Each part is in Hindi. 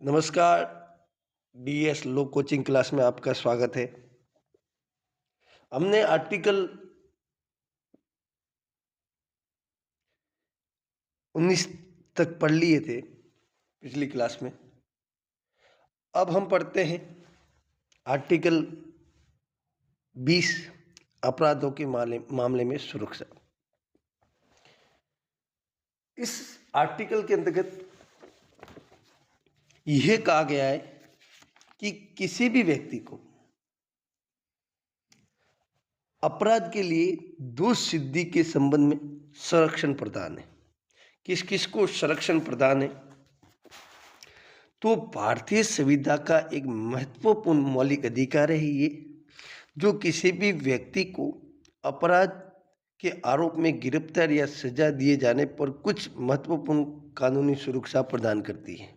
नमस्कार। डीएस लो कोचिंग क्लास में आपका स्वागत है। हमने आर्टिकल 19 तक पढ़ लिए थे पिछली क्लास में। अब हम पढ़ते हैं आर्टिकल 20 अपराधों के मामले में सुरक्षा। इस आर्टिकल के अंतर्गत यह कहा गया है कि किसी भी व्यक्ति को अपराध के लिए दोष सिद्धि के संबंध में संरक्षण प्रदान है। किस किस को संरक्षण प्रदान है? तो भारतीय संविधान का एक महत्वपूर्ण मौलिक अधिकार है ये, जो किसी भी व्यक्ति को अपराध के आरोप में गिरफ्तार या सजा दिए जाने पर कुछ महत्वपूर्ण कानूनी सुरक्षा प्रदान करती है।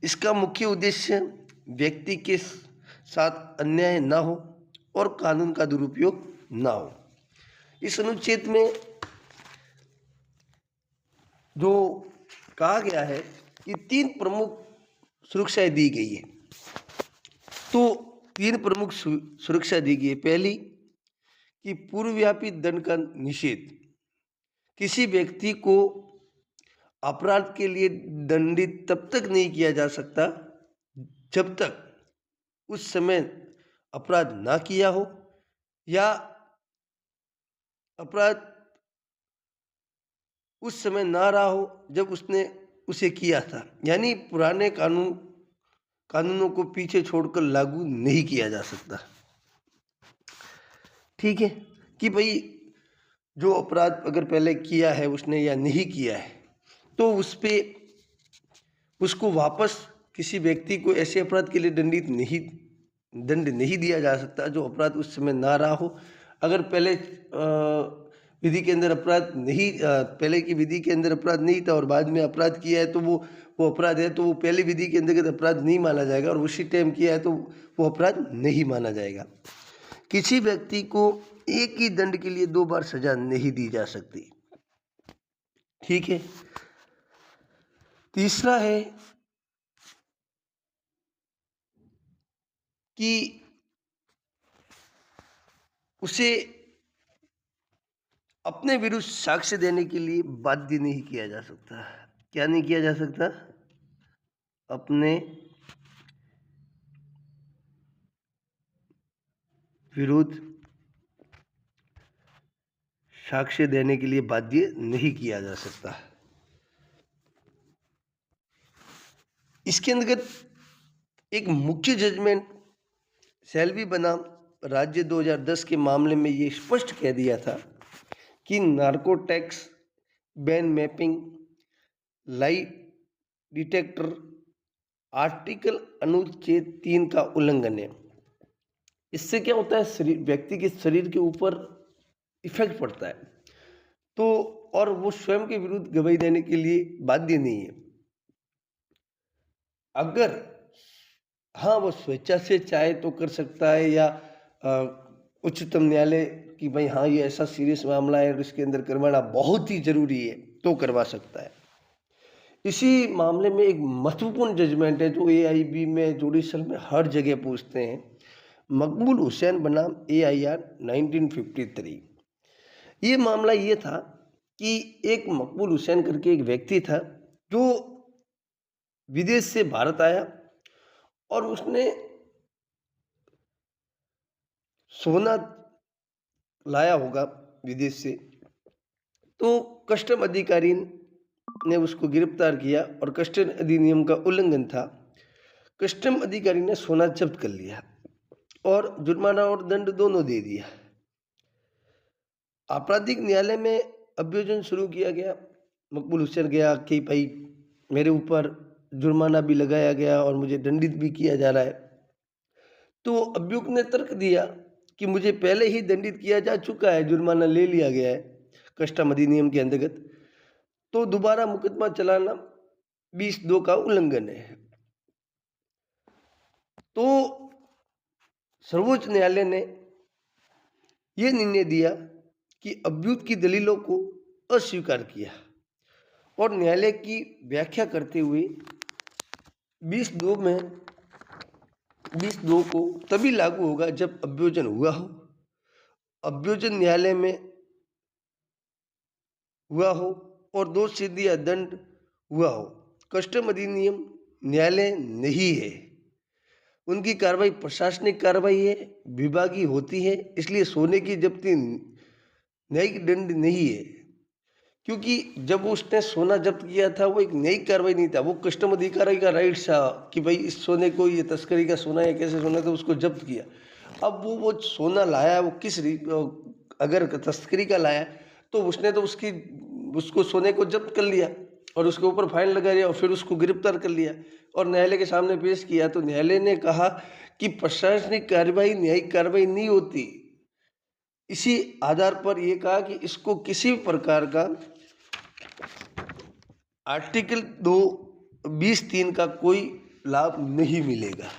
इसका मुख्य उद्देश्य व्यक्ति के साथ अन्याय न हो और कानून का दुरुपयोग न हो। इस अनुच्छेद में जो कहा गया है कि 3 प्रमुख सुरक्षाएं दी गई है। तो 3 प्रमुख सुरक्षा दी गई है। पहली कि पूर्वव्यापी दंड का निषेध। किसी व्यक्ति को अपराध के लिए दंडित तब तक नहीं किया जा सकता जब तक उस समय अपराध ना किया हो या अपराध उस समय ना रहा हो जब उसने उसे किया था। यानी पुराने कानूनों को पीछे छोड़कर लागू नहीं किया जा सकता। ठीक है कि भाई जो अपराध अगर पहले किया है उसने या नहीं किया है तो उसको वापस किसी व्यक्ति को ऐसे अपराध के लिए दंड नहीं दिया जा सकता जो अपराध उस समय ना रहा हो। अगर पहले विधि के अंदर पहले की विधि के अंदर अपराध नहीं था और बाद में अपराध किया है तो वो अपराध है, तो वो पहली विधि के अंतर्गत अपराध नहीं माना जाएगा और उसी टाइम किया है तो वो अपराध नहीं माना जाएगा। किसी व्यक्ति को एक ही दंड के लिए 2 बार सजा नहीं दी जा सकती। ठीक है। तीसरा है कि उसे अपने विरुद्ध साक्ष्य देने के लिए बाध्य नहीं किया जा सकता। क्या नहीं किया जा सकता? अपने विरुद्ध साक्ष्य देने के लिए बाध्य नहीं किया जा सकता। इसके अंतर्गत एक मुख्य जजमेंट सेल्वी बनाम राज्य 2010 के मामले में ये स्पष्ट कह दिया था कि narcotics brain mapping lie detector article अनुच्छेद 3 का उल्लंघन है। इससे क्या होता है, व्यक्ति के शरीर के ऊपर इफेक्ट पड़ता है तो और वो स्वयं के विरुद्ध गवाही देने के लिए बाध्य नहीं है। अगर हाँ वो स्वेच्छा से चाहे तो कर सकता है या उच्चतम न्यायालय कि भाई हाँ ये ऐसा सीरियस मामला है और इसके अंदर करवाना बहुत ही जरूरी है तो करवा सकता है। इसी मामले में एक महत्वपूर्ण जजमेंट है जो AIB में जुडिशल में हर जगह पूछते हैं, मकबूल हुसैन बनाम AIR 1953। ये मामला ये था कि एक मकबूल हुसैन करके एक व्यक्ति था जो विदेश से भारत आया और उसने सोना लाया होगा विदेश से। तो कस्टम अधिकारी ने उसको गिरफ्तार किया और कस्टम अधिनियम का उल्लंघन था। कस्टम अधिकारी ने सोना जब्त कर लिया और जुर्माना और दंड दोनों दे दिया। आपराधिक न्यायालय में अभियोजन शुरू किया गया। मकबूल हुसैन गया कि भाई मेरे ऊपर जुर्माना भी लगाया गया और मुझे दंडित भी किया जा रहा है। तो अभियुक्त ने तर्क दिया कि मुझे पहले ही दंडित किया जा चुका है, जुर्माना ले लिया गया है कस्टम अधिनियम के अंतर्गत, तो दोबारा मुकदमा चलाना 20(2) का उल्लंघन है। तो सर्वोच्च न्यायालय ने यह निर्णय दिया कि अभियुक्त की दलीलों को अस्वीकार किया और न्यायालय की व्याख्या करते हुए 20(2) में 20(2) को तभी लागू होगा जब अभ्योजन हुआ हो, अभ्योजन न्यायालय में हुआ हो और दोष सिद्धि या दंड हुआ हो। कस्टम अधिनियम न्यायालय नहीं है, उनकी कार्रवाई प्रशासनिक कार्रवाई है, विभागीय होती है, इसलिए सोने की जब्ती न्यायिक दंड नहीं है। क्योंकि जब उसने सोना जब्त किया था वो एक न्यायिक कार्रवाई नहीं था, वो कस्टम अधिकारी का राइट था कि भाई इस सोने को, ये तस्करी का सोना है, कैसे सोना था, उसको जब्त किया। अब वो सोना लाया, वो अगर तस्करी का लाया तो उसने तो उसको सोने को जब्त कर लिया और उसके ऊपर फाइन लगा दिया और फिर उसको गिरफ्तार कर लिया और न्यायालय के सामने पेश किया। तो न्यायालय ने कहा कि प्रशासनिक कार्रवाई न्यायिक कार्रवाई नहीं होती। इसी आधार पर यह कहा कि इसको किसी भी प्रकार का आर्टिकल 2(20)(3) का कोई लाभ नहीं मिलेगा।